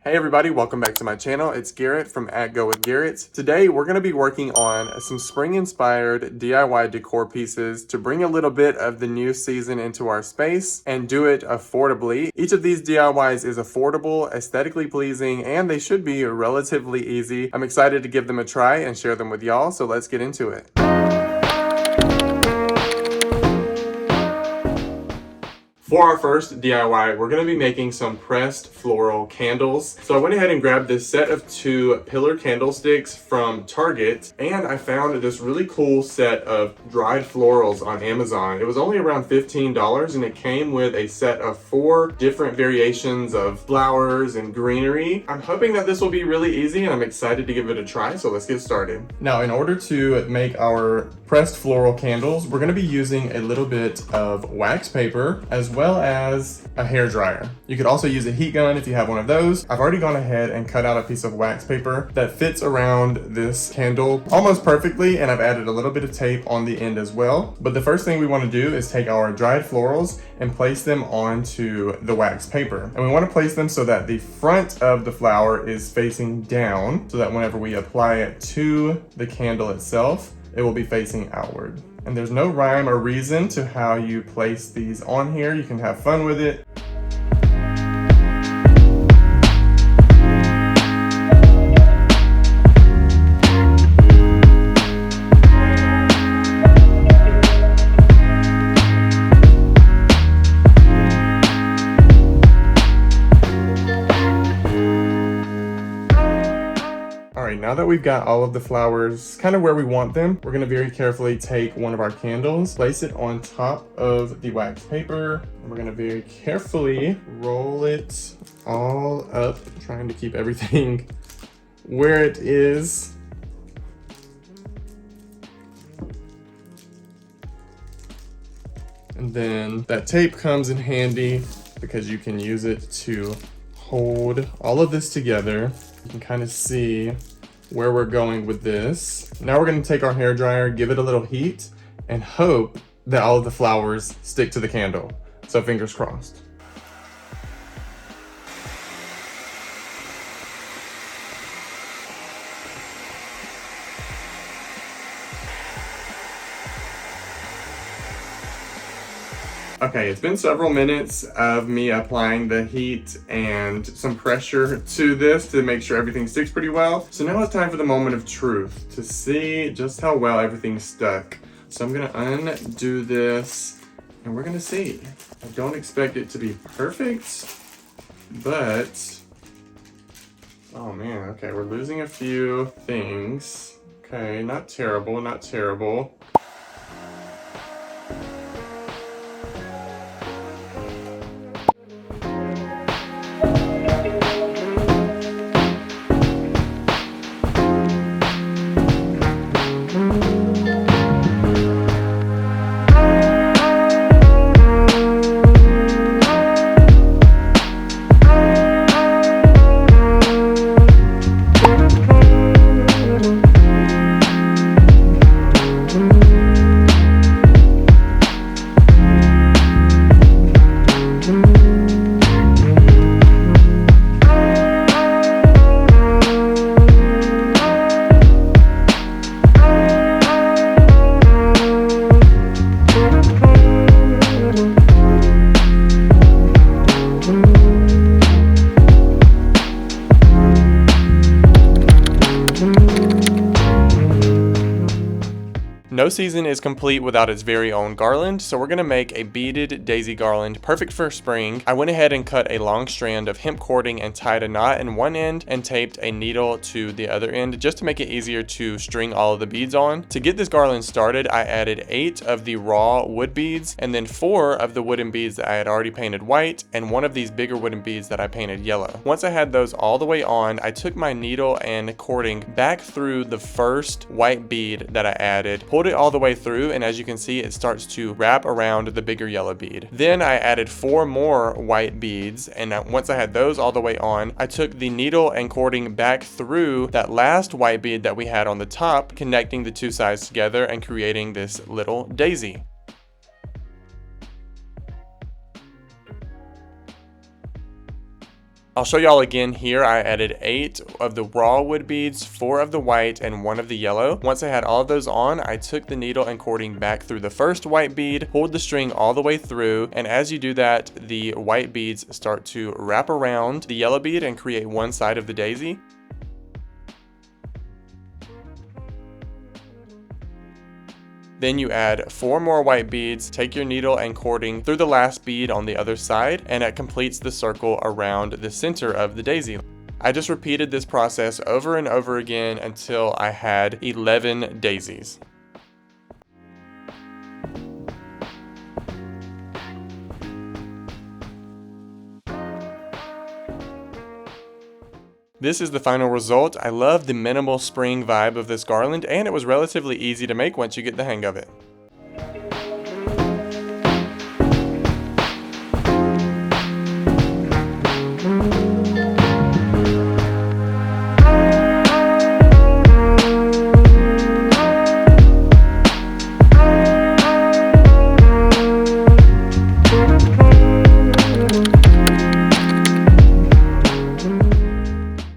Hey everybody, welcome back to my channel. It's Garrett from @GoWithGarrett. Today we're going to be working on some spring inspired DIY decor pieces to bring a little bit of the new season into our space and do it affordably. Each of these DIYs is affordable, aesthetically pleasing, and they should be relatively easy. I'm excited to give them a try and share them with y'all, so let's get into it. For our first DIY, we're going to be making some pressed floral candles. So I went ahead and grabbed this set of 2 pillar candlesticks from Target, and I found this really cool set of dried florals on Amazon. It was only around $15, and it came with a set of 4 different variations of flowers and greenery. I'm hoping that this will be really easy, and I'm excited to give it a try, so let's get started. Now, in order to make our pressed floral candles, we're going to be using a little bit of wax paper as well as a hair dryer. You could also use a heat gun if you have one of those. I've already gone ahead and cut out a piece of wax paper that fits around this candle almost perfectly, and I've added a little bit of tape on the end as well. But the first thing we want to do is take our dried florals and place them onto the wax paper. And we want to place them so that the front of the flower is facing down, so that whenever we apply it to the candle itself, it will be facing outward. And there's no rhyme or reason to how you place these on here. You can have fun with it. Now that we've got all of the flowers kind of where we want them, we're going to very carefully take one of our candles, place it on top of the wax paper, and we're going to very carefully roll it all up, trying to keep everything where it is. And then that tape comes in handy because you can use it to hold all of this together. You can kind of see where we're going with this. Now we're going to take our hair dryer, give it a little heat, and hope that all of the flowers stick to the candle. So fingers crossed. Okay, it's been several minutes of me applying the heat and some pressure to this to make sure everything sticks pretty well. So now it's time for the moment of truth to see just how well everything stuck. So I'm gonna undo this and we're gonna see. I don't expect it to be perfect, but oh man, okay, we're losing a few things. Okay, not terrible, not terrible. No season is complete without its very own garland, so we're going to make a beaded daisy garland perfect for spring. I went ahead and cut a long strand of hemp cording and tied a knot in one end and taped a needle to the other end just to make it easier to string all of the beads on. To get this garland started, I added 8 of the raw wood beads and then 4 of the wooden beads that I had already painted white and 1 of these bigger wooden beads that I painted yellow. Once I had those all the way on, I took my needle and cording back through the first white bead that I added, pulled it all the way through, and as you can see, it starts to wrap around the bigger yellow bead. Then I added 4 more white beads, and once I had those all the way on, I took the needle and cording back through that last white bead that we had on the top, connecting the 2 sides together and creating this little daisy. I'll show y'all again here. I added 8 of the raw wood beads, 4 of the white, and 1 of the yellow. Once I had all of those on, I took the needle and cording back through the first white bead, pulled the string all the way through, and as you do that, the white beads start to wrap around the yellow bead and create one side of the daisy. Then you add 4 more white beads, take your needle and cording through the last bead on the other side, and it completes the circle around the center of the daisy. I just repeated this process over and over again until I had 11 daisies. This is the final result. I love the minimal spring vibe of this garland, and it was relatively easy to make once you get the hang of it.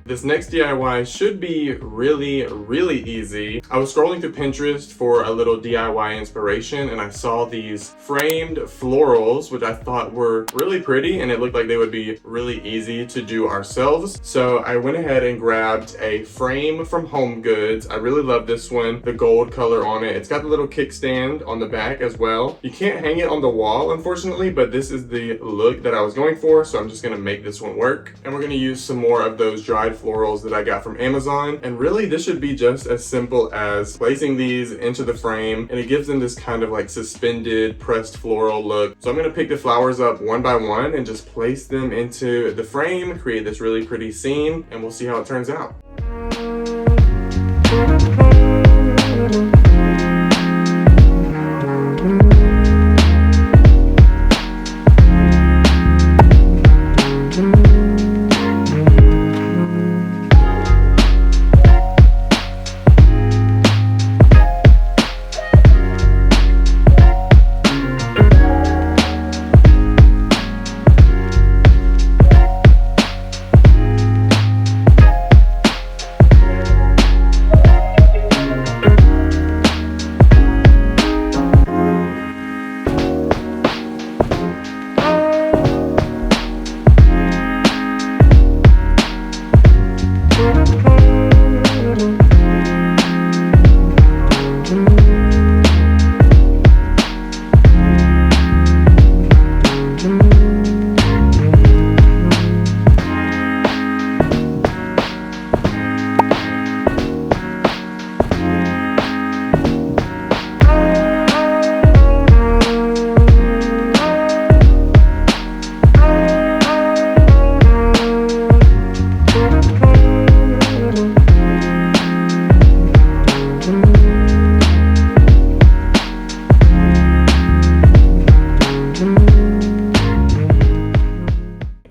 This next DIY should be really easy. I was scrolling through Pinterest for a little DIY inspiration, and I saw these framed florals, which I thought were really pretty, and it looked like they would be really easy to do ourselves. So I went ahead and grabbed a frame from Home Goods. I really love this one, the gold color on it. It's got the little kickstand on the back as well. You can't hang it on the wall, unfortunately, but this is the look that I was going for, so I'm just gonna make this one work. And we're gonna use some more of those dried florals that I got from Amazon, and really this should be just as simple as placing these into the frame, and it gives them this kind of like suspended pressed floral look. So I'm going to pick the flowers up one by one and just place them into the frame, create this really pretty scene, and we'll see how it turns out.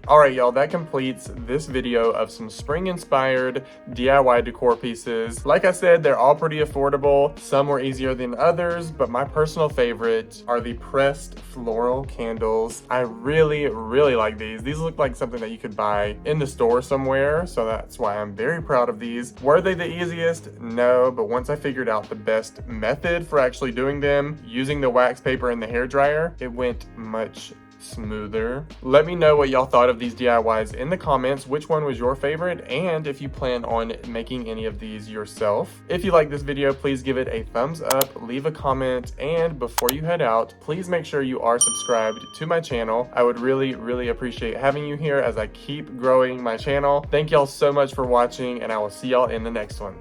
Alright y'all, that completes this video of some spring inspired DIY decor pieces. Like I said, they're all pretty affordable. Some were easier than others, but my personal favorite are the pressed floral candles. I really like these. These look like something that you could buy in the store somewhere, so that's why I'm very proud of these. Were they the easiest? No, but once I figured out the best method for actually doing them, using the wax paper and the hairdryer, it went much smoother. Let me know what y'all thought of these DIYs in the comments, which one was your favorite, and if you plan on making any of these yourself. If you like this video, please give it a thumbs up, leave a comment, and before you head out, please make sure you are subscribed to my channel. I would really appreciate having you here as I keep growing my channel. Thank y'all so much for watching, and I will see y'all in the next one.